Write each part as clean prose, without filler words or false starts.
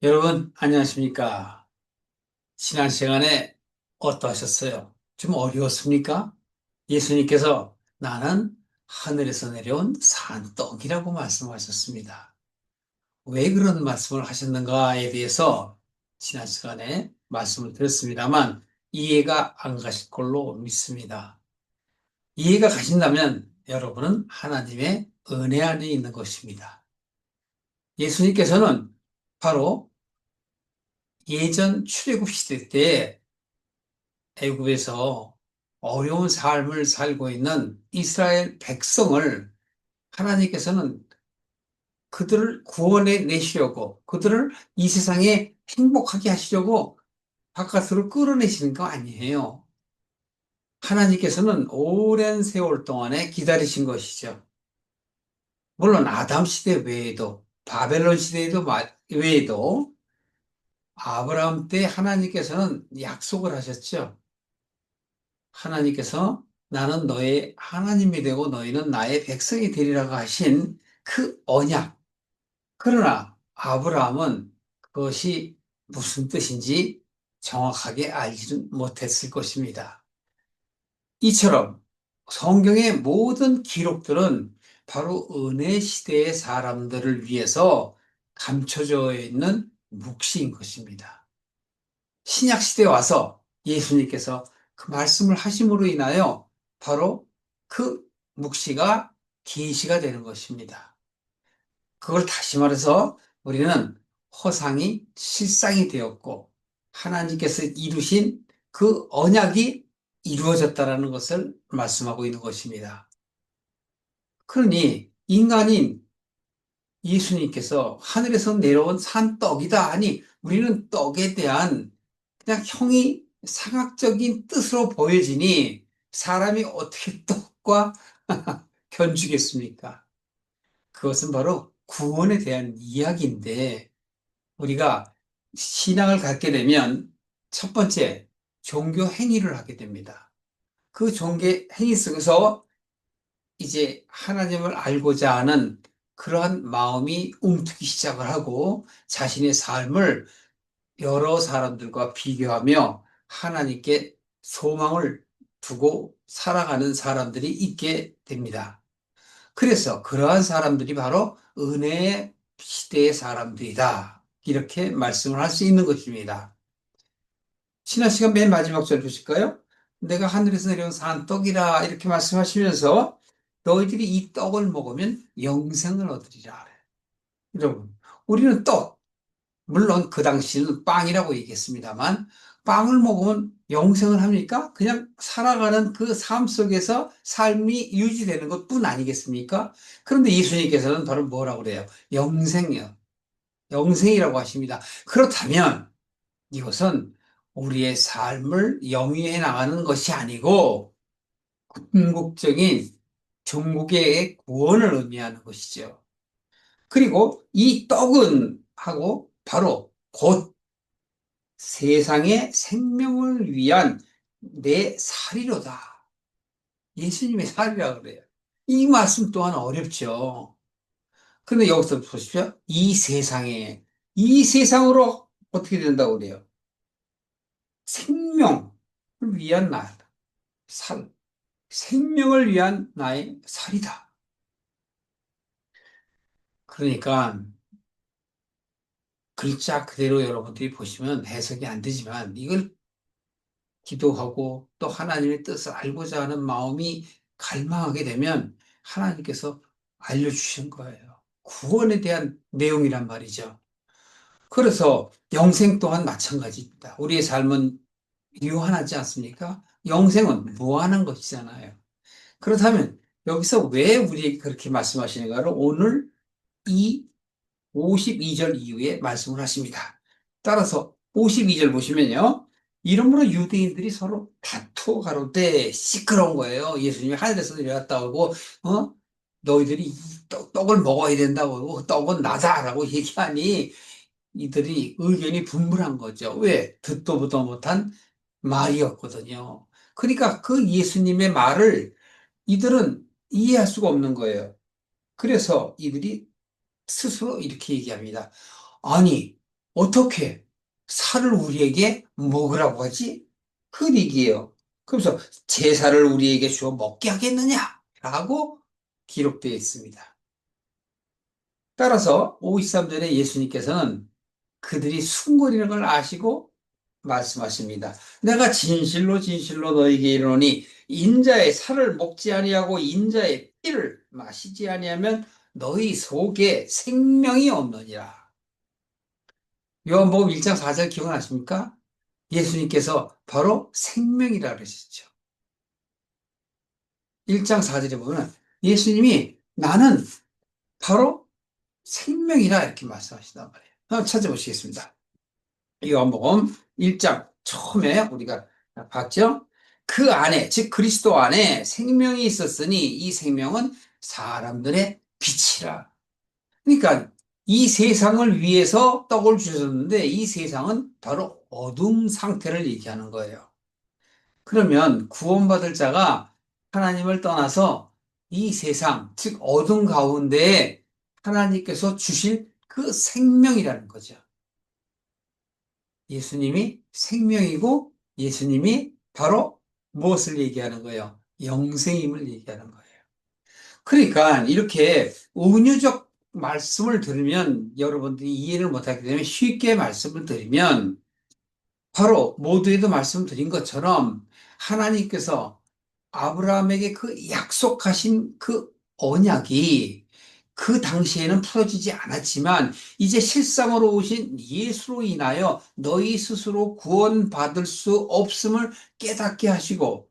여러분, 안녕하십니까? 지난 시간에 어떠하셨어요? 좀 어려웠습니까? 예수님께서 나는 하늘에서 내려온 산떡이라고 말씀하셨습니다. 왜 그런 말씀을 하셨는가에 대해서 지난 시간에 말씀을 드렸습니다만 이해가 안 가실 걸로 믿습니다. 이해가 가신다면 여러분은 하나님의 은혜 안에 있는 것입니다. 예수님께서는 바로 예전 출애굽 시대 때 애굽에서 어려운 삶을 살고 있는 이스라엘 백성을 하나님께서는 그들을 구원해 내시려고 그들을 이 세상에 행복하게 하시려고 바깥으로 끌어내시는 거 아니에요. 하나님께서는 오랜 세월 동안에 기다리신 것이죠. 물론 아담 시대 외에도 바벨론 시대에도 외에도 아브라함 때 하나님께서는 약속을 하셨죠. 하나님께서 나는 너의 하나님이 되고 너희는 나의 백성이 되리라고 하신 그 언약. 그러나 아브라함은 그것이 무슨 뜻인지 정확하게 알지는 못했을 것입니다. 이처럼 성경의 모든 기록들은 바로 은혜 시대의 사람들을 위해서 감춰져 있는 묵시인 것입니다. 신약 시대에 와서 예수님께서 그 말씀을 하심으로 인하여 바로 그 묵시가 계시가 되는 것입니다. 그걸 다시 말해서 우리는 허상이 실상이 되었고 하나님께서 이루신 그 언약이 이루어졌다라는 것을 말씀하고 있는 것입니다. 그러니 인간인 예수님께서 하늘에서 내려온 산떡이다 하니 우리는 떡에 대한 그냥 형이 상학적인 뜻으로 보여지니 사람이 어떻게 떡과 견주겠습니까? 그것은 바로 구원에 대한 이야기인데 우리가 신앙을 갖게 되면 첫 번째 종교 행위를 하게 됩니다. 그 종교 행위 속에서 이제 하나님을 알고자 하는 그러한 마음이 움트기 시작을 하고 자신의 삶을 여러 사람들과 비교하며 하나님께 소망을 두고 살아가는 사람들이 있게 됩니다. 그래서 그러한 사람들이 바로 은혜의 시대의 사람들이다. 이렇게 말씀을 할 수 있는 것입니다. 지난 시간 맨 마지막 절 보실까요? 내가 하늘에서 내려온 산떡이라 이렇게 말씀하시면서 너희들이 이 떡을 먹으면 영생을 얻으리라. 여러분, 우리는 떡, 물론 그 당시는 빵이라고 얘기했습니다만 빵을 먹으면 영생을 합니까? 그냥 살아가는 그 삶 속에서 삶이 유지되는 것뿐 아니겠습니까? 그런데 예수님께서는 바로 뭐라고 그래요? 영생이요. 영생이라고 하십니다. 그렇다면 이것은 우리의 삶을 영위해 나가는 것이 아니고 궁극적인 종국의 구원을 의미하는 것이죠. 그리고 이 떡은 하고 바로 곧 세상의 생명을 위한 내 살이로다. 예수님의 살이라고 그래요. 이 말씀 또한 어렵죠. 그런데 여기서 보십시오. 이 세상으로 어떻게 된다고 그래요? 생명을 위한 살, 생명을 위한 나의 살이다. 그러니까 글자 그대로 여러분들이 보시면 해석이 안 되지만 이걸 기도하고 또 하나님의 뜻을 알고자 하는 마음이 갈망하게 되면 하나님께서 알려주신 거예요. 구원에 대한 내용이란 말이죠. 그래서 영생 또한 마찬가지입니다. 우리의 삶은 유한하지 않습니까? 영생은 무한한 것이잖아요. 그렇다면 여기서 왜 우리에게 그렇게 말씀하시는가를 오늘 이 52절 이후에 말씀을 하십니다. 따라서 52절 보시면요. 이러므로 유대인들이 서로 다투어 가로되 시끄러운 거예요. 예수님이 하늘에서 내려왔다고 하고, 너희들이 이 떡을 먹어야 된다고 하고, 떡은 나다라고 얘기하니 이들이 의견이 분분한 거죠. 왜? 듣도 보도 못한 말이었거든요. 그러니까 그 예수님의 말을 이들은 이해할 수가 없는 거예요. 그래서 이들이 스스로 이렇게 얘기합니다. 아니, 어떻게 살을 우리에게 먹으라고 하지? 그 얘기예요. 그래서 제사를 우리에게 주어 먹게 하겠느냐? 라고 기록되어 있습니다. 따라서 523전에 예수님께서는 그들이 숨거리는 걸 아시고 말씀하십니다. 내가 진실로 진실로 너에게 이르노니 인자의 살을 먹지 아니하고 인자의 피를 마시지 아니하면 너희 속에 생명이 없느니라. 요한복음 1장 4절 기억나십니까? 예수님께서 바로 생명이라 그러셨죠. 1장 4절에 보면 예수님이 나는 바로 생명이라 이렇게 말씀하시단 말이에요. 한번 찾아보시겠습니다. 요한복음 1장 처음에 우리가 봤죠? 그 안에, 즉 그리스도 안에 생명이 있었으니 이 생명은 사람들의 빛이라. 그러니까 이 세상을 위해서 떡을 주셨는데 이 세상은 바로 어둠 상태를 얘기하는 거예요. 그러면 구원받을 자가 하나님을 떠나서 이 세상, 즉 어둠 가운데에 하나님께서 주실 그 생명이라는 거죠. 예수님이 생명이고 예수님이 바로 무엇을 얘기하는 거예요? 영생임을 얘기하는 거예요. 그러니까 이렇게 은유적 말씀을 들으면 여러분들이 이해를 못하게 되면 쉽게 말씀을 드리면 바로 모두에도 말씀드린 것처럼 하나님께서 아브라함에게 그 약속하신 그 언약이 그 당시에는 풀어지지 않았지만 이제 실상으로 오신 예수로 인하여 너희 스스로 구원받을 수 없음을 깨닫게 하시고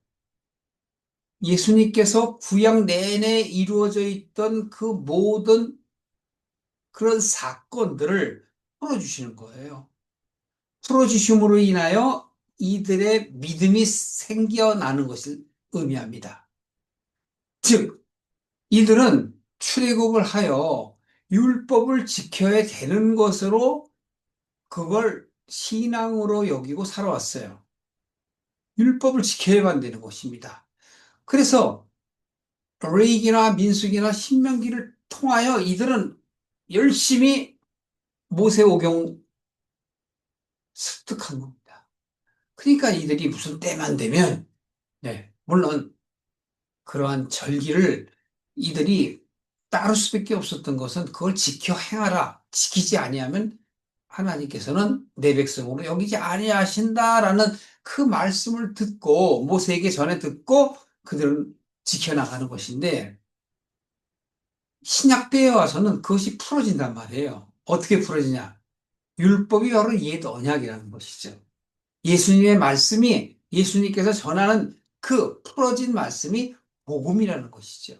예수님께서 구약 내내 이루어져 있던 그 모든 그런 사건들을 풀어주시는 거예요. 풀어주심으로 인하여 이들의 믿음이 생겨나는 것을 의미합니다. 즉, 이들은 출애굽을 하여 율법을 지켜야 되는 것으로 그걸 신앙으로 여기고 살아왔어요. 율법을 지켜야만 되는 것입니다. 그래서 레위기나 민수기나 신명기를 통하여 이들은 열심히 모세오경 습득한 겁니다. 그러니까 이들이 무슨 때만 되면, 네, 물론 그러한 절기를 이들이 따를 수밖에 없었던 것은 그걸 지켜 행하라. 지키지 아니하면 하나님께서는 내 백성으로 여기지 아니하신다라는 그 말씀을 듣고 모세에게 전해 듣고 그들은 지켜나가는 것인데 신약 때에 와서는 그것이 풀어진단 말이에요. 어떻게 풀어지냐? 율법이 바로 옛 언약이라는 것이죠. 예수님의 말씀이 예수님께서 전하는 그 풀어진 말씀이 복음이라는 것이죠.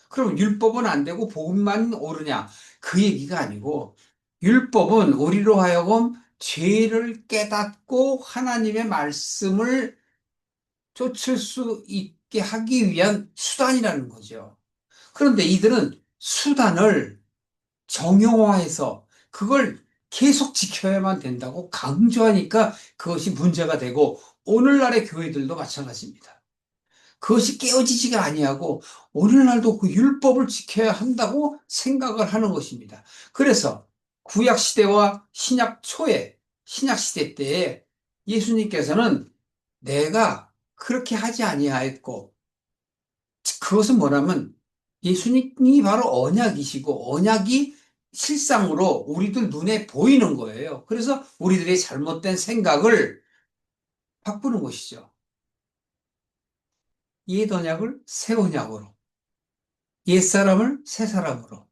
그럼 율법은 안 되고 복음만 오르냐? 그 얘기가 아니고 율법은 우리로 하여금 죄를 깨닫고 하나님의 말씀을 쫓을 수 있게 하기 위한 수단이라는 거죠. 그런데 이들은 수단을 정형화해서 그걸 계속 지켜야만 된다고 강조하니까 그것이 문제가 되고 오늘날의 교회들도 마찬가지입니다. 그것이 깨어지지가 아니하고 오늘날도 그 율법을 지켜야 한다고 생각을 하는 것입니다. 그래서 구약 시대와 신약 초에 신약 시대 때에 예수님께서는 내가 그렇게 하지 아니하였고 그것은 뭐냐면 예수님이 바로 언약이시고 언약이 실상으로 우리들 눈에 보이는 거예요. 그래서 우리들의 잘못된 생각을 바꾸는 것이죠. 옛 언약을 새 언약으로, 옛 사람을 새 사람으로.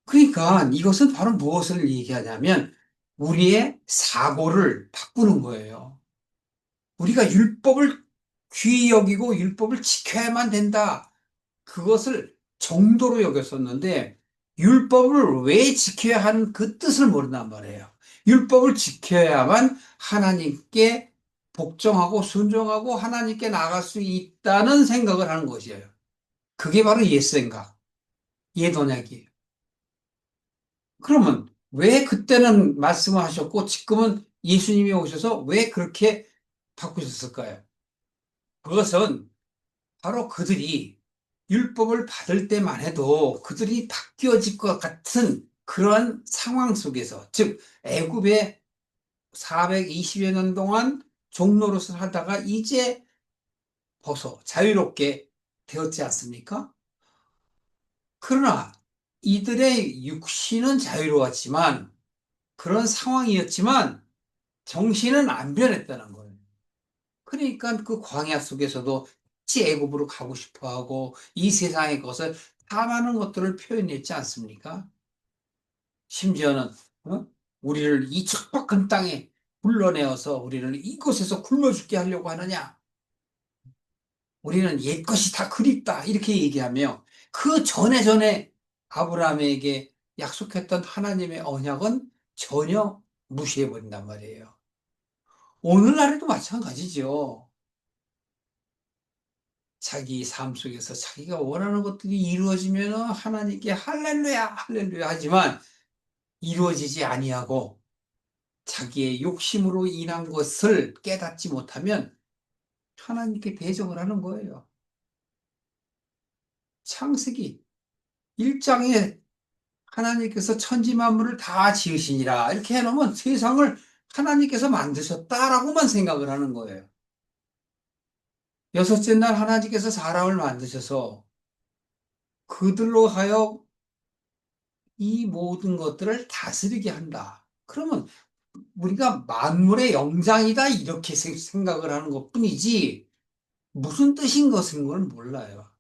그러니까 이것은 바로 무엇을 얘기하냐면 우리의 사고를 바꾸는 거예요. 우리가 율법을 귀히 여기고 율법을 지켜야만 된다. 그것을 정도로 여겼었는데 율법을 왜 지켜야 하는 그 뜻을 모른단 말이에요. 율법을 지켜야만 하나님께 복종하고 순종하고 하나님께 나아갈 수 있다는 생각을 하는 것이에요. 그게 바로 옛 생각, 옛 언약이에요. 그러면 왜 그때는 말씀을 하셨고 지금은 예수님이 오셔서 왜 그렇게 바꾸셨을까요? 그것은 바로 그들이 율법을 받을 때만 해도 그들이 바뀌어질 것 같은 그런 상황 속에서, 즉 애굽에 420여 년 동안 종노릇을 하다가 이제 자유롭게 되었지 않습니까? 그러나 이들의 육신은 자유로웠지만, 그런 상황이었지만 정신은 안 변했다는 거예요. 그러니까 그 광야 속에서도 다시 애굽으로 가고 싶어하고 이 세상의 것을 탐하는 것들을 표현했지 않습니까? 심지어는 어? 우리를 이 척박한 땅에 불러내어서 우리를 이곳에서 굶어 죽게 하려고 하느냐? 우리는 옛것이 다 그립다. 이렇게 얘기하며 그 전에 아브라함에게 약속했던 하나님의 언약은 전혀 무시해버린단 말이에요. 오늘날에도 마찬가지죠. 자기 삶 속에서 자기가 원하는 것들이 이루어지면 하나님께 할렐루야, 할렐루야 하지만 이루어지지 아니하고 자기의 욕심으로 인한 것을 깨닫지 못하면 하나님께 대적을 하는 거예요. 창세기 1장에 하나님께서 천지 만물을 다 지으시니라 이렇게 해놓으면 세상을 하나님께서 만드셨다라고만 생각을 하는 거예요. 여섯째 날 하나님께서 사람을 만드셔서 그들로 하여 이 모든 것들을 다스리게 한다. 그러면 우리가 만물의 영장이다 이렇게 생각을 하는 것뿐이지 무슨 뜻인 것인 걸 몰라요.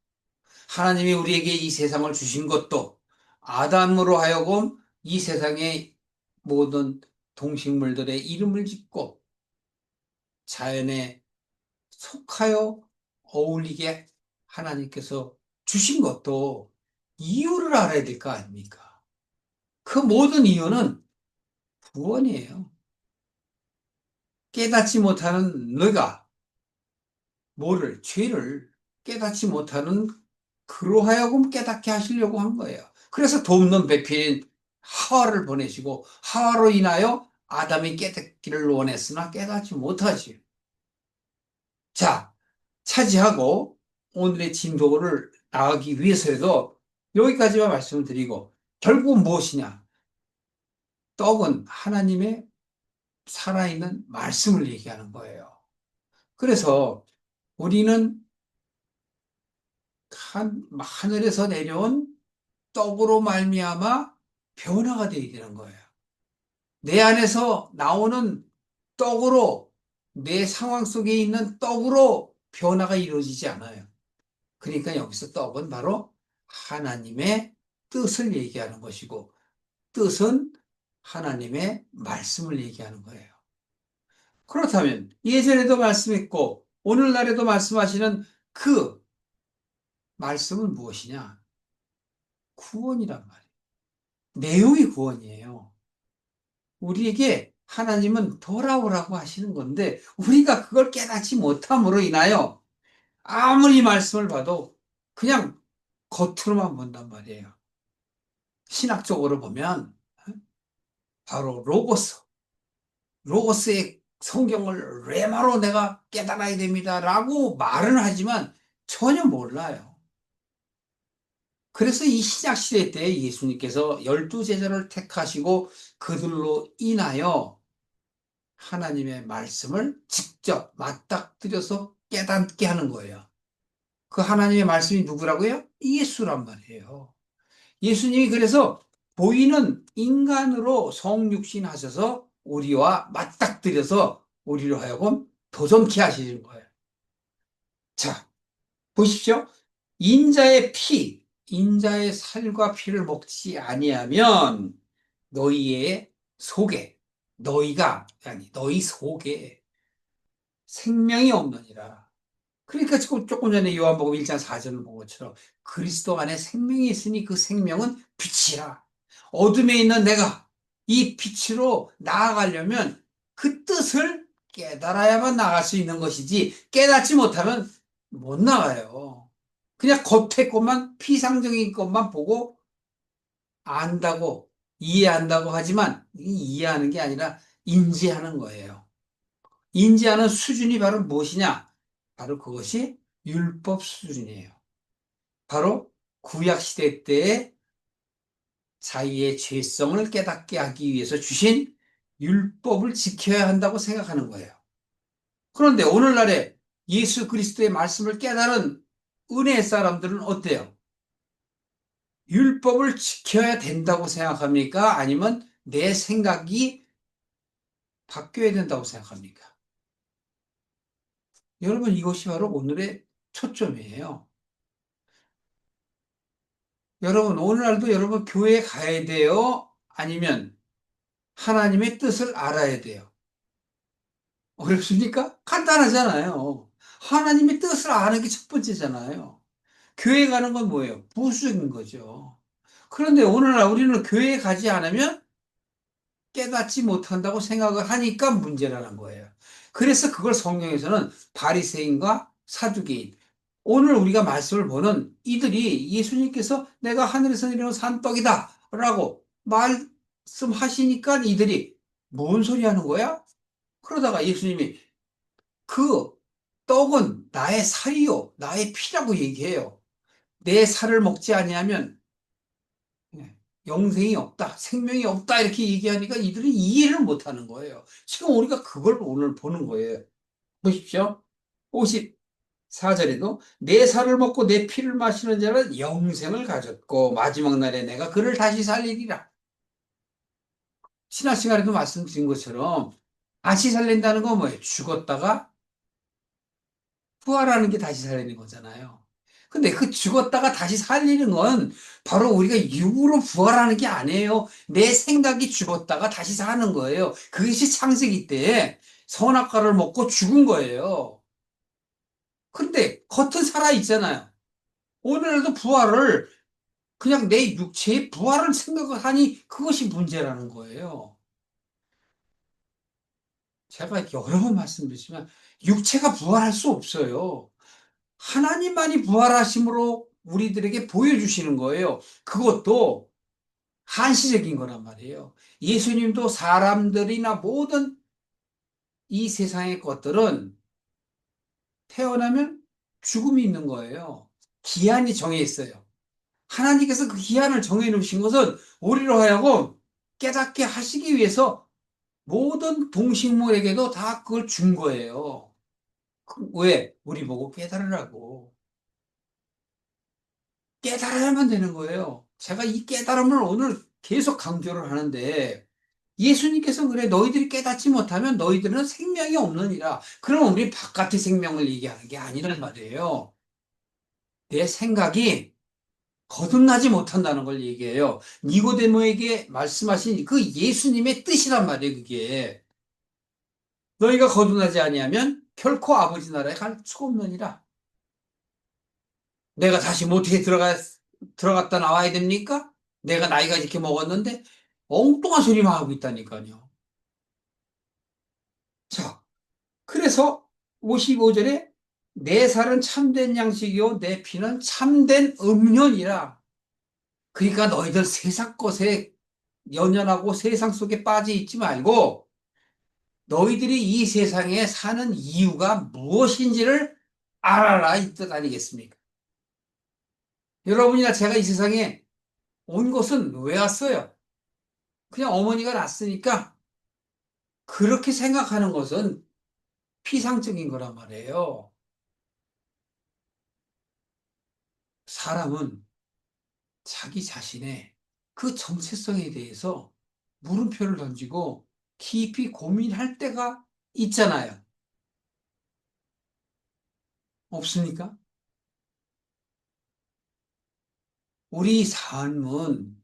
하나님이 우리에게 이 세상을 주신 것도 아담으로 하여금 이 세상의 모든 동식물들의 이름을 짓고 자연에 속하여 어울리게 하나님께서 주신 것도 이유를 알아야 될 거 아닙니까? 그 모든 이유는 구원이에요. 깨닫지 못하는 너가 죄를 깨닫지 못하는 그로 하여금 깨닫게 하시려고 한 거예요. 그래서 돕는 배필인 하와를 보내시고 하와로 인하여 아담이 깨닫기를 원했으나 깨닫지 못하지. 자, 차지하고 오늘의 진도를 나가기 위해서라도 여기까지만 말씀을 드리고 결국은 무엇이냐? 떡은 하나님의 살아있는 말씀을 얘기하는 거예요. 그래서 우리는 하늘에서 내려온 떡으로 말미암아 변화가 되어야 되는 거예요. 내 안에서 나오는 떡으로 내 상황 속에 있는 떡으로 변화가 이루어지지 않아요. 그러니까 여기서 떡은 바로 하나님의 뜻을 얘기하는 것이고 뜻은 하나님의 말씀을 얘기하는 거예요. 그렇다면 예전에도 말씀했고 오늘날에도 말씀하시는 그 말씀은 무엇이냐? 구원이란 말이에요. 내용이 구원이에요. 우리에게 하나님은 돌아오라고 하시는 건데 우리가 그걸 깨닫지 못함으로 인하여 아무리 말씀을 봐도 그냥 겉으로만 본단 말이에요. 신학적으로 보면 바로 로고스의 성경을 레마로 내가 깨달아야 됩니다라고 말은 하지만 전혀 몰라요. 그래서 이 신약 시대 때 예수님께서 12제자를 택하시고 그들로 인하여 하나님의 말씀을 직접 맞닥뜨려서 깨닫게 하는 거예요. 그 하나님의 말씀이 누구라고요? 예수란 말이에요. 예수님이 그래서 보이는 인간으로 성육신 하셔서 우리와 맞닥뜨려서 우리로 하여금 도전케 하시는 거예요. 자, 보십시오. 인자의 살과 피를 먹지 아니하면 너희의 속에, 아니, 너희 속에 생명이 없느니라. 그러니까 지금 조금 전에 요한복음 1장 4절을 본 것처럼 그리스도 안에 생명이 있으니 그 생명은 빛이라. 어둠에 있는 내가 이 빛으로 나아가려면 그 뜻을 깨달아야만 나갈 수 있는 것이지 깨닫지 못하면 못 나가요. 그냥 겉에 것만 피상적인 것만 보고 안다고 이해한다고 하지만 이해하는 게 아니라 인지하는 거예요. 인지하는 수준이 바로 무엇이냐? 바로 그것이 율법 수준이에요. 바로 구약 시대 때의 자기의 죄성을 깨닫게 하기 위해서 주신 율법을 지켜야 한다고 생각하는 거예요. 그런데 오늘날에 예수 그리스도의 말씀을 깨달은 은혜의 사람들은 어때요? 율법을 지켜야 된다고 생각합니까? 아니면 내 생각이 바뀌어야 된다고 생각합니까? 여러분, 이것이 바로 오늘의 초점이에요. 여러분, 오늘날도 여러분 교회에 가야 돼요? 아니면 하나님의 뜻을 알아야 돼요? 어렵습니까? 간단하잖아요. 하나님의 뜻을 아는 게 첫 번째잖아요. 교회 가는 건 뭐예요? 부수적인 거죠. 그런데 오늘날 우리는 교회에 가지 않으면 깨닫지 못한다고 생각을 하니까 문제라는 거예요. 그래서 그걸 성경에서는 바리새인과 사두개인, 오늘 우리가 말씀을 보는 이들이 예수님께서 내가 하늘에서 내려온 산떡이다 라고 말씀하시니까 이들이 뭔 소리 하는 거야? 그러다가 예수님이 그 떡은 나의 살이요 나의 피라고 얘기해요. 내 살을 먹지 아니하면 영생이 없다, 생명이 없다 이렇게 얘기하니까 이들이 이해를 못하는 거예요. 지금 우리가 그걸 오늘 보는 거예요. 보십시오. 54절에도 내 살을 먹고 내 피를 마시는 자는 영생을 가졌고 마지막 날에 내가 그를 다시 살리리라. 지난 시간에도 말씀드린 것처럼 다시 살린다는 건 뭐예요? 죽었다가 부활하는 게 다시 살리는 거잖아요. 근데 그 죽었다가 다시 살리는 건 바로 우리가 육으로 부활하는 게 아니에요. 내 생각이 죽었다가 다시 사는 거예요. 그것이 창세기 때 선악과를 먹고 죽은 거예요. 근데 겉은 살아 있잖아요. 오늘날도 부활을 그냥 내 육체의 부활을 생각을 하니 그것이 문제라는 거예요. 제가 여러 번 말씀드리지만 육체가 부활할 수 없어요. 하나님만이 부활하심으로 우리들에게 보여주시는 거예요. 그것도 한시적인 거란 말이에요. 예수님도 사람들이나 모든 이 세상의 것들은 태어나면 죽음이 있는 거예요. 기한이 정해 있어요. 하나님께서 그 기한을 정해 놓으신 것은 우리로 하여금 깨닫게 하시기 위해서 모든 동식물에게도 다 그걸 준 거예요. 왜? 우리 보고 깨달으라고. 깨달아야만 되는 거예요. 제가 이 깨달음을 오늘 계속 강조를 하는데 예수님께서 그래 너희들이 깨닫지 못하면 너희들은 생명이 없느니라. 그럼 우리 바깥의 생명을 얘기하는 게 아니란 말이에요. 내 생각이 거듭나지 못한다는 걸 얘기해요. 니고데모에게 말씀하신 그 예수님의 뜻이란 말이에요, 그게. 너희가 거듭나지 아니하면 결코 아버지 나라에 갈 수가 없느니라. 내가 다시 뭐 어떻게 들어갔다 나와야 됩니까? 내가 나이가 이렇게 먹었는데 엉뚱한 소리만 하고 있다니까요. 자, 그래서 55절에 내 살은 참된 양식이요 내 피는 참된 음료니라. 그러니까 너희들 세상 것에 연연하고 세상 속에 빠져 있지 말고 너희들이 이 세상에 사는 이유가 무엇인지를 알아라 이 뜻 아니겠습니까? 여러분이나 제가 이 세상에 온 것은 왜 왔어요? 그냥 어머니가 낳았으니까 그렇게 생각하는 것은 피상적인 거란 말이에요. 사람은 자기 자신의 그 정체성에 대해서 물음표를 던지고 깊이 고민할 때가 있잖아요. 없습니까? 우리 삶은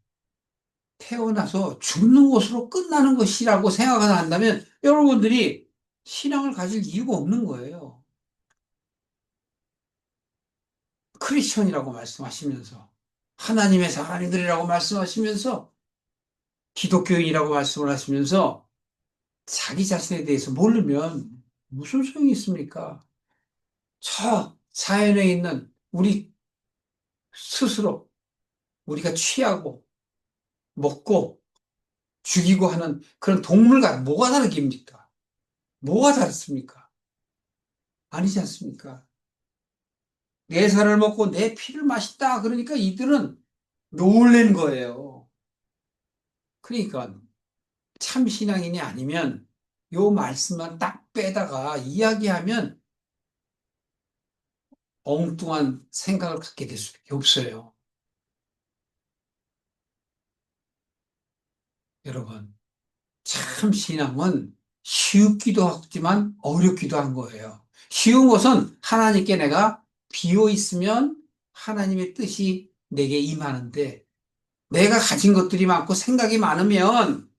태어나서 죽는 것으로 끝나는 것이라고 생각을 한다면 여러분들이 신앙을 가질 이유가 없는 거예요. 크리스천이라고 말씀하시면서 하나님의 사람들이라고 말씀하시면서 기독교인이라고 말씀을 하시면서 자기 자신에 대해서 모르면 무슨 소용이 있습니까? 저 자연에 있는 우리 스스로 우리가 취하고 먹고 죽이고 하는 그런 동물과 뭐가 다르깁니까? 뭐가 다릅니까? 아니지 않습니까? 내 살을 먹고 내 피를 마신다. 그러니까 이들은 놀란 거예요. 그러니까 참 신앙인이 아니면 요 말씀만 딱 빼다가 이야기하면 엉뚱한 생각을 갖게 될 수밖에 없어요. 여러분, 참 신앙은 쉽기도 하지만 어렵기도 한 거예요. 쉬운 것은 하나님께 내가 비어 있으면 하나님의 뜻이 내게 임하는데 내가 가진 것들이 많고 생각이 많으면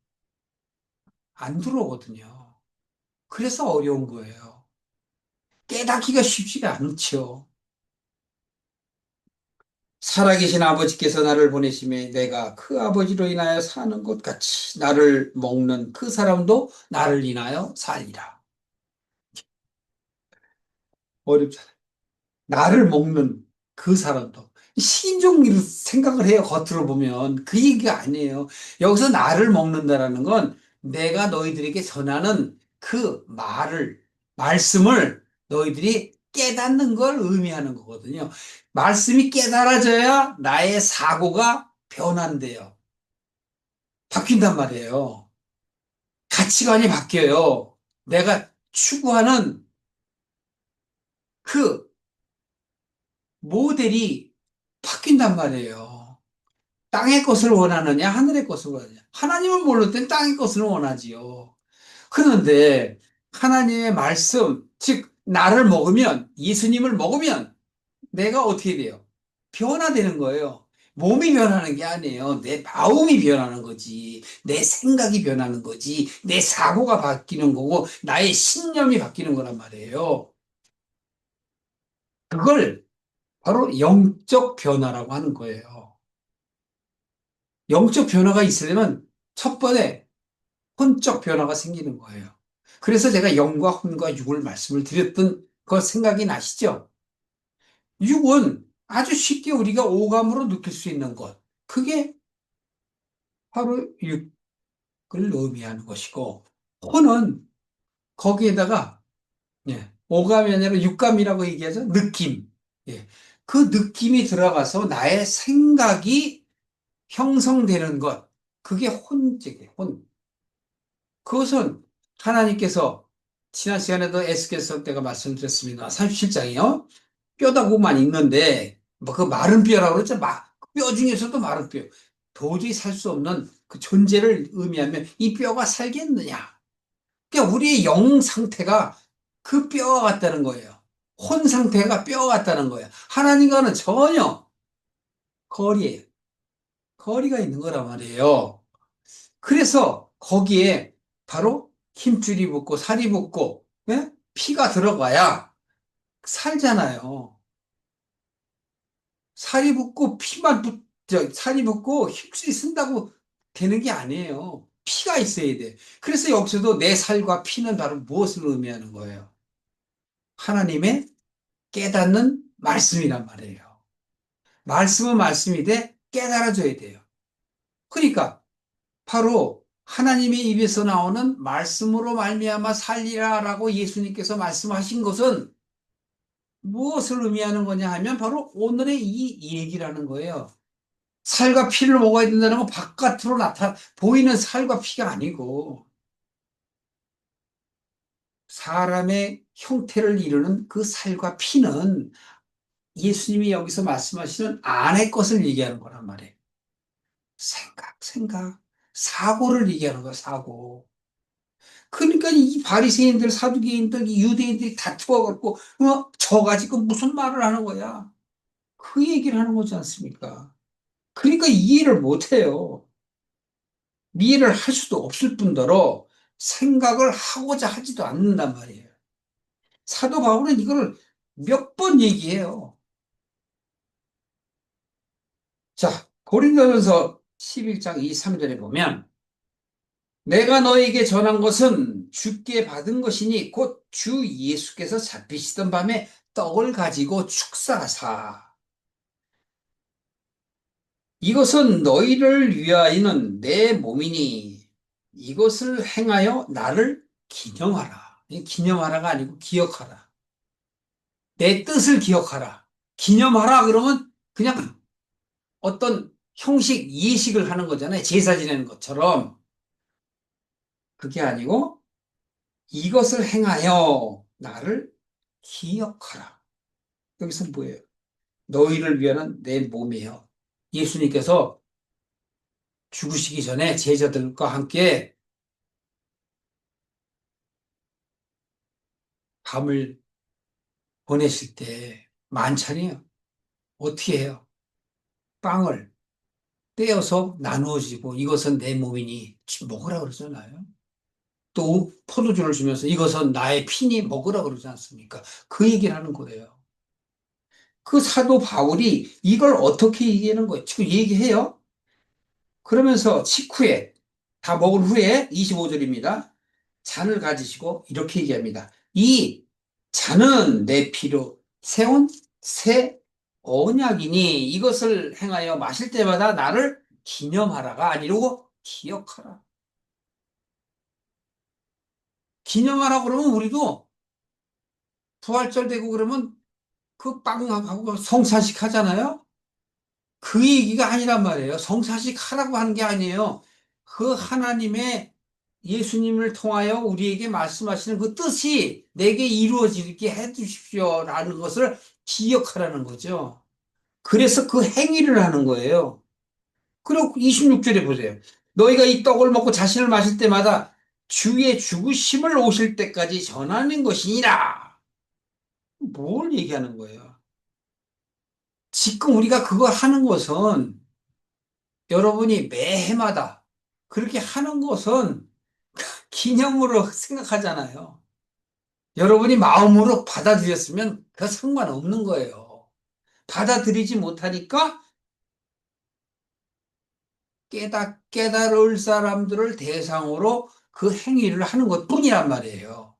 안 들어오거든요. 그래서 어려운 거예요. 깨닫기가 쉽지가 않죠. 살아계신 아버지께서 나를 보내심에 내가 그 아버지로 인하여 사는 것 같이 나를 먹는 그 사람도 나를 인하여 살리라. 어렵잖아요. 나를 먹는 그 사람도. 신종기로 생각을 해요, 겉으로 보면. 그 얘기가 아니에요. 여기서 나를 먹는다라는 건 내가 너희들에게 전하는 그 말씀을 너희들이 깨닫는 걸 의미하는 거거든요. 말씀이 깨달아져야 나의 사고가 변한대요. 바뀐단 말이에요. 가치관이 바뀌어요. 내가 추구하는 그 모델이 바뀐단 말이에요. 땅의 것을 원하느냐, 하늘의 것을 원하느냐. 하나님을 모를 땐 땅의 것을 원하지요. 그런데 하나님의 말씀, 즉, 나를 먹으면, 예수님을 먹으면 내가 어떻게 돼요? 변화되는 거예요. 몸이 변하는 게 아니에요. 내 마음이 변하는 거지. 내 생각이 변하는 거지. 내 사고가 바뀌는 거고, 나의 신념이 바뀌는 거란 말이에요. 그걸 바로 영적 변화라고 하는 거예요. 영적 변화가 있으려면 첫 번에 혼적 변화가 생기는 거예요. 그래서 제가 영과 혼과 육을 말씀을 드렸던 그 생각이 나시죠? 육은 아주 쉽게 우리가 오감으로 느낄 수 있는 것. 그게 바로 육을 의미하는 것이고, 혼은 거기에다가, 예, 오감이 아니라 육감이라고 얘기하죠. 느낌. 예, 그 느낌이 들어가서 나의 생각이 형성되는 것. 그게 혼적이에요, 혼. 그것은 하나님께서 지난 시간에도 에스겔서 때가 말씀드렸습니다. 37장이요. 뼈다구만 있는데 뭐 그 마른 뼈라고 그러죠. 뼈 중에서도 마른 뼈. 도저히 살 수 없는 그 존재를 의미하면 이 뼈가 살겠느냐. 그러니까 우리의 영 상태가 그 뼈와 같다는 거예요. 혼 상태가 뼈와 같다는 거예요. 하나님과는 전혀 거리에요. 거리가 있는 거란 말이에요. 그래서 거기에 바로 힘줄이 붙고 살이 붙고 예? 피가 들어가야 살잖아요. 살이 붙고 살이 붙고 힘줄이 쓴다고 되는 게 아니에요. 피가 있어야 돼. 그래서 여기서도 내 살과 피는 바로 무엇을 의미하는 거예요? 하나님의 깨닫는 말씀이란 말이에요. 말씀은 말씀인데 깨달아져야 돼요. 그러니까 바로 하나님의 입에서 나오는 말씀으로 말미암아 살리라라고 예수님께서 말씀하신 것은 무엇을 의미하는 거냐 하면 바로 오늘의 이 얘기라는 거예요. 살과 피를 먹어야 된다는 건 바깥으로 보이는 살과 피가 아니고 사람의 형태를 이루는 그 살과 피는 예수님이 여기서 말씀하시는 안의 것을 얘기하는 거란 말이에요. 생각, 사고를 얘기하는 거야, 사고. 그러니까 이 바리새인들, 사두개인들, 이 유대인들이 다투어갖고 저 가지고 무슨 말을 하는 거야? 그 얘기를 하는 거지 않습니까? 그러니까 이해를 못해요. 이해를 할 수도 없을 뿐더러 생각을 하고자 하지도 않는단 말이에요. 사도 바울은 이거를 몇 번 얘기해요. 자, 고린도전서 11장 2, 3절에 보면 내가 너에게 전한 것은 주께 받은 것이니 곧 주 예수께서 잡히시던 밤에 떡을 가지고 축사하사 이것은 너희를 위하여는 내 몸이니 이것을 행하여 나를 기념하라. 기념하라가 아니고 기억하라. 내 뜻을 기억하라. 기념하라 그러면 그냥 어떤 형식, 예식을 하는 거잖아요. 제사 지내는 것처럼. 그게 아니고 이것을 행하여 나를 기억하라. 여기서 뭐예요? 너희를 위하는 내 몸이에요. 예수님께서 죽으시기 전에 제자들과 함께 밤을 보내실 때 만찬이에요. 어떻게 해요? 빵을 떼어서 나누어지고 이것은 내 몸이니 먹으라 그러잖아요. 또 포도주를 주면서 이것은 나의 피니 먹으라 그러지 않습니까? 그 얘기를 하는 거예요. 그 사도 바울이 이걸 어떻게 얘기하는 거예요? 지금 얘기해요. 그러면서 식후에 다 먹은 후에 25절입니다. 잔을 가지시고 이렇게 얘기합니다. 이 잔은 내 피로 세운 새 언약이니 이것을 행하여 마실 때마다 나를 기념하라가 아니고 기억하라. 기념하라 그러면 우리도 부활절 되고 그러면 그 빵하고 성사식 하잖아요. 그 얘기가 아니란 말이에요. 성사식 하라고 하는 게 아니에요. 그 하나님의 예수님을 통하여 우리에게 말씀하시는 그 뜻이 내게 이루어지게 해 주십시오라는 것을 기억하라는 거죠. 그래서 그 행위를 하는 거예요. 그리고 26절에 보세요. 너희가 이 떡을 먹고 자신을 마실 때마다 주의 죽으심을 오실 때까지 전하는 것이니라. 뭘 얘기하는 거예요? 지금 우리가 그걸 하는 것은 여러분이 매해마다 그렇게 하는 것은 기념으로 생각하잖아요. 여러분이 마음으로 받아들였으면 그 상관없는 거예요. 받아들이지 못하니까 깨달을 사람들을 대상으로 그 행위를 하는 것 뿐이란 말이에요.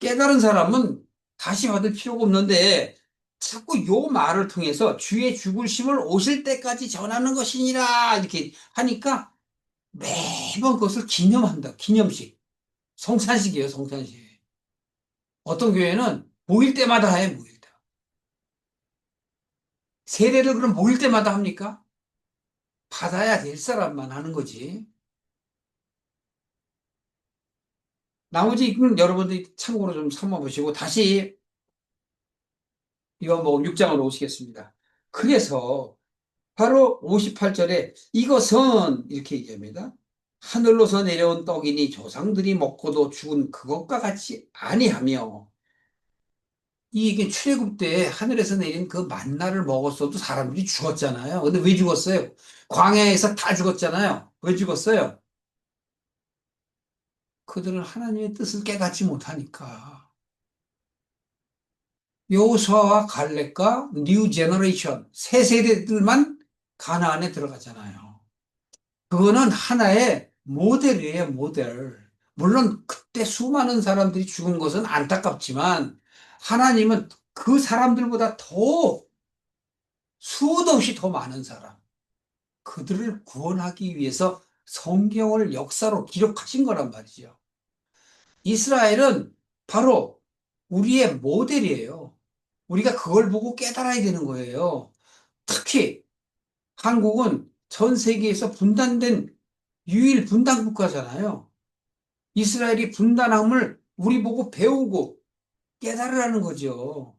깨달은 사람은 다시 받을 필요가 없는데 자꾸 요 말을 통해서 주의 죽으심을 오실 때까지 전하는 것이니라 이렇게 하니까 매번 그것을 기념한다. 기념식. 성찬식이에요, 성찬식. 어떤 교회는 모일 때마다 해, 모일 때. 세례를 그럼 모일 때마다 합니까? 받아야 될 사람만 하는 거지. 나머지 이건 여러분들이 참고로 좀 삼아보시고 다시 이거 뭐 6장으로 오시겠습니다. 그래서 바로 58절에 이것은 이렇게 얘기합니다. 하늘로서 내려온 떡이니 조상들이 먹고도 죽은 그것과 같이 아니하며 이게 출애굽 때 하늘에서 내린 그 만나를 먹었어도 사람들이 죽었잖아요. 근데 왜 죽었어요? 광야에서 다 죽었잖아요. 왜 죽었어요? 그들은 하나님의 뜻을 깨닫지 못하니까. 여호수아와 갈렙과 뉴 제너레이션 새 세대들만 가나안에 들어가잖아요. 그거는 하나의 모델이에요, 모델. 물론 그때 수많은 사람들이 죽은 것은 안타깝지만 하나님은 그 사람들보다 더 수도 없이 더 많은 사람, 그들을 구원하기 위해서 성경을 역사로 기록하신 거란 말이죠. 이스라엘은 바로 우리의 모델이에요. 우리가 그걸 보고 깨달아야 되는 거예요. 특히 한국은 전 세계에서 분단된 유일 분단 국가잖아요. 이스라엘이 분단함을 우리 보고 배우고 깨달으라는 거죠.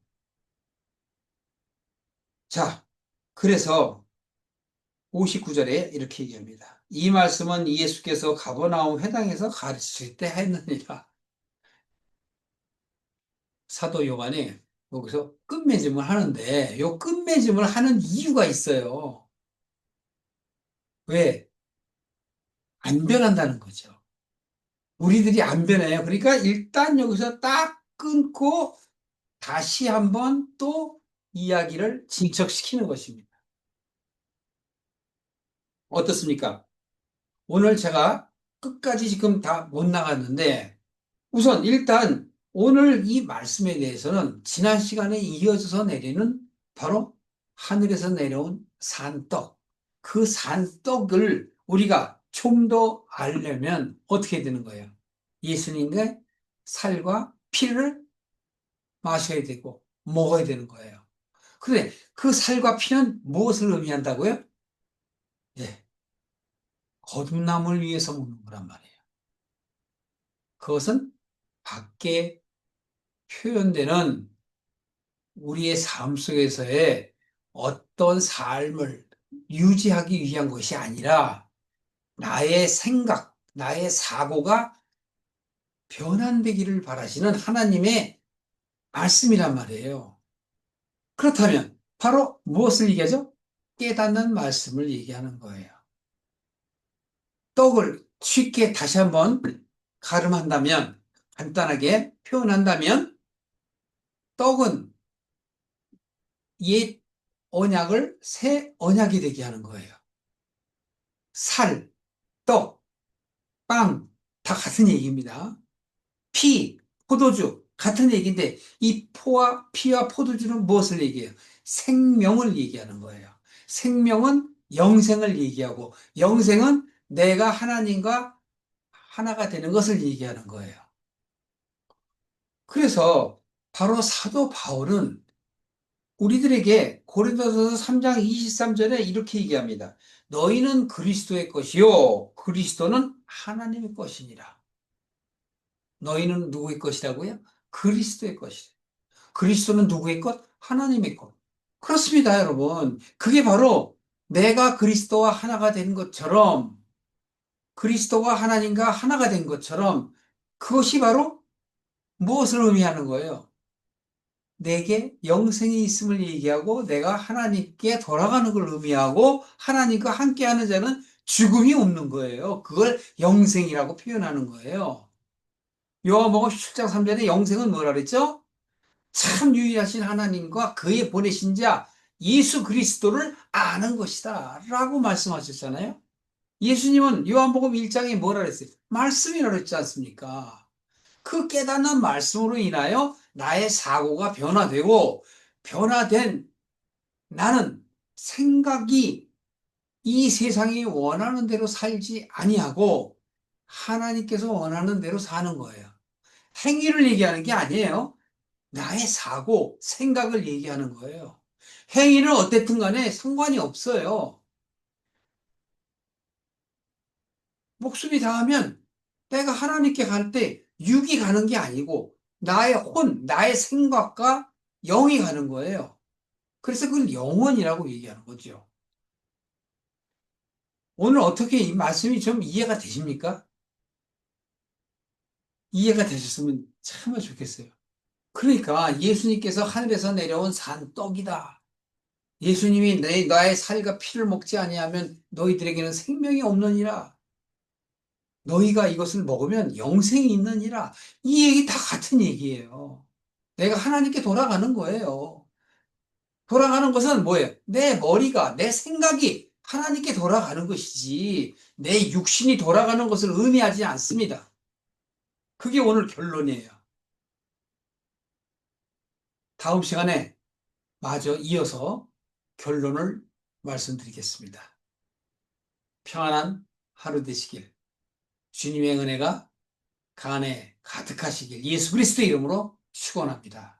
자, 그래서 59절에 이렇게 얘기합니다. 이 말씀은 예수께서 가버나움 회당에서 가르치실 때 했느니라. 사도 요한이 여기서 끝맺음을 하는데 요 끝맺음을 하는 이유가 있어요. 왜? 안 변한다는 거죠. 우리들이 안 변해요. 그러니까 일단 여기서 딱 끊고 다시 한번 또 이야기를 진척시키는 것입니다. 어떻습니까? 오늘 제가 끝까지 지금 다 못 나갔는데 우선 일단 오늘 이 말씀에 대해서는 지난 시간에 이어져서 내리는 바로 하늘에서 내려온 산떡. 그 산떡을 우리가 좀 더 알려면 어떻게 되는 거예요? 예수님의 살과 피를 마셔야 되고 먹어야 되는 거예요. 그런데 그 살과 피는 무엇을 의미한다고요? 거듭남을 위해서 먹는 거란 말이에요. 그것은 밖에 표현되는 우리의 삶 속에서의 어떤 삶을 유지하기 위한 것이 아니라 나의 생각, 나의 사고가 변환되기를 바라시는 하나님의 말씀이란 말이에요. 그렇다면 바로 무엇을 얘기하죠? 깨닫는 말씀을 얘기하는 거예요. 떡을 쉽게 다시 한번 가름한다면, 간단하게 표현한다면, 떡은 옛 언약을 새 언약이 되게 하는 거예요. 살, 떡, 빵, 다 같은 얘기입니다. 피, 포도주, 같은 얘기인데, 이 피와 포도주는 무엇을 얘기해요? 생명을 얘기하는 거예요. 생명은 영생을 얘기하고, 영생은 내가 하나님과 하나가 되는 것을 얘기하는 거예요. 그래서 바로 사도 바울은 우리들에게 고린도전서 3장 23절에 이렇게 얘기합니다. 너희는 그리스도의 것이요 그리스도는 하나님의 것이니라. 너희는 누구의 것이라고요? 그리스도의 것이다. 그리스도는 누구의 것? 하나님의 것. 그렇습니다, 여러분. 그게 바로 내가 그리스도와 하나가 된 것처럼, 그리스도가 하나님과 하나가 된 것처럼, 그것이 바로 무엇을 의미하는 거예요? 내게 영생이 있음을 얘기하고 내가 하나님께 돌아가는 걸 의미하고 하나님과 함께하는 자는 죽음이 없는 거예요. 그걸 영생이라고 표현하는 거예요. 요한복음 17장 3절에 영생은 뭐라 그랬죠? 참 유일하신 하나님과 그의 보내신 자 예수 그리스도를 아는 것이다 라고 말씀하셨잖아요. 예수님은 요한복음 1장에 뭐라 그랬어요? 말씀이라고 했지 않습니까? 그 깨닫는 말씀으로 인하여 나의 사고가 변화되고 변화된 나는 생각이 이 세상이 원하는 대로 살지 아니하고 하나님께서 원하는 대로 사는 거예요. 행위를 얘기하는 게 아니에요. 나의 사고, 생각을 얘기하는 거예요. 행위는 어쨌든 간에 상관이 없어요. 목숨이 닿으면 내가 하나님께 갈 때 육이 가는 게 아니고 나의 나의 생각과 영이 가는 거예요. 그래서 그걸 영원이라고 얘기하는 거죠. 오늘 어떻게 이 말씀이 좀 이해가 되십니까? 이해가 되셨으면 참 좋겠어요. 그러니까 예수님께서 하늘에서 내려온 산 떡이다. 예수님이 나의 살과 피를 먹지 아니하면 너희들에게는 생명이 없느니라. 너희가 이것을 먹으면 영생이 있느니라. 이 얘기 다 같은 얘기예요. 내가 하나님께 돌아가는 거예요. 돌아가는 것은 뭐예요? 내 머리가, 내 생각이 하나님께 돌아가는 것이지, 내 육신이 돌아가는 것을 의미하지 않습니다. 그게 오늘 결론이에요. 다음 시간에 마저 이어서 결론을 말씀드리겠습니다. 평안한 하루 되시길, 주님의 은혜가 간에 가득하시길 예수 그리스도의 이름으로 축원합니다.